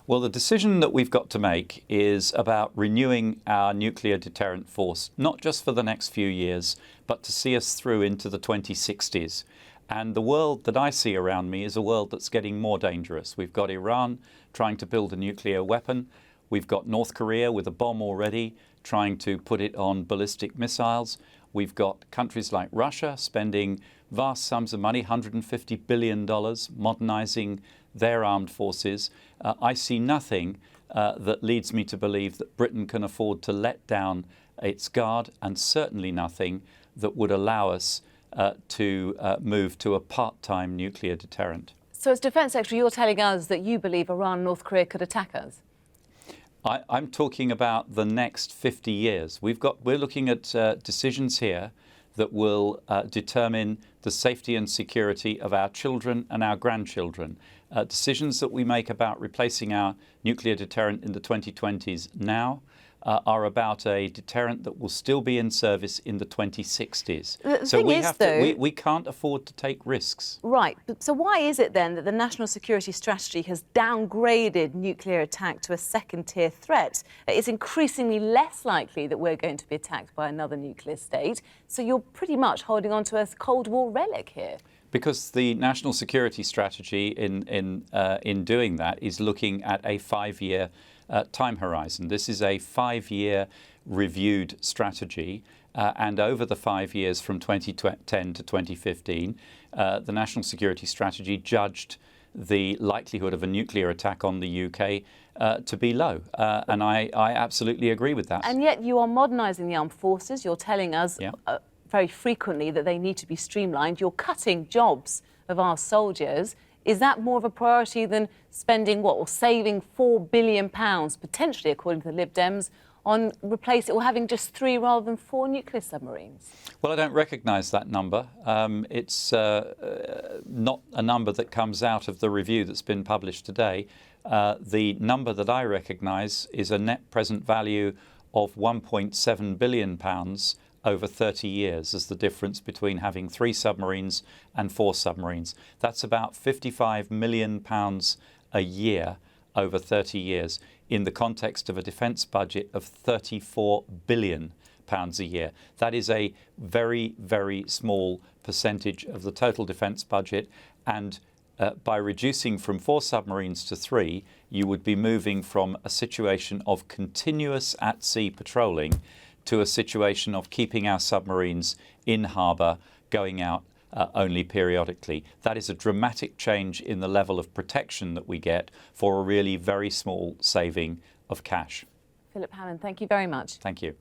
Well, the decision that we've got to make is about renewing our nuclear deterrent force, not just for the next few years, but to see us through into the 2060s. And the world that I see around me is a world that's getting more dangerous. We've got Iran trying to build a nuclear weapon. We've got North Korea with a bomb already, trying to put it on ballistic missiles. We've got countries like Russia spending vast sums of money, $150 billion, modernizing their armed forces. I see nothing that leads me to believe that Britain can afford to let down its guard, and certainly nothing that would allow us to move to a part-time nuclear deterrent. So as Defence Secretary, you're telling us that you believe Iran and North Korea could attack us? I'm talking about the next 50 years. We're looking at decisions here that will determine the safety and security of our children and our grandchildren. Decisions that we make about replacing our nuclear deterrent in the 2020s now are about a deterrent that will still be in service in the 2060s. We can't afford to take risks. Right. So why is it then that the National Security Strategy has downgraded nuclear attack to a second-tier threat? It's increasingly less likely that we're going to be attacked by another nuclear state. So you're pretty much holding on to a Cold War relic here. Because the National Security Strategy in doing that is looking at a 5-year time horizon. This is a 5-year reviewed strategy, and over the 5 years from 2010 to 2015, the National Security Strategy judged the likelihood of a nuclear attack on the UK to be low, and I absolutely agree with that. And yet you are modernising the armed forces. You're telling us very frequently that they need to be streamlined. You're cutting jobs of our soldiers. Is that more of a priority than spending or saving £4 billion, potentially, according to the Lib Dems, on replacing or having just 3 rather than 4 nuclear submarines? Well, I don't recognise that number. It's not a number that comes out of the review that's been published today. The number that I recognise is a net present value of £1.7 billion over 30 years as the difference between having 3 submarines and 4 submarines. That's about £55 million a year over 30 years in the context of a defence budget of £34 billion a year. That is a very, very small percentage of the total defence budget, and by reducing from 4 submarines to 3, you would be moving from a situation of continuous at-sea patrolling to a situation of keeping our submarines in harbour, going out only periodically. That is a dramatic change in the level of protection that we get for a really very small saving of cash. Philip Hammond, thank you very much. Thank you.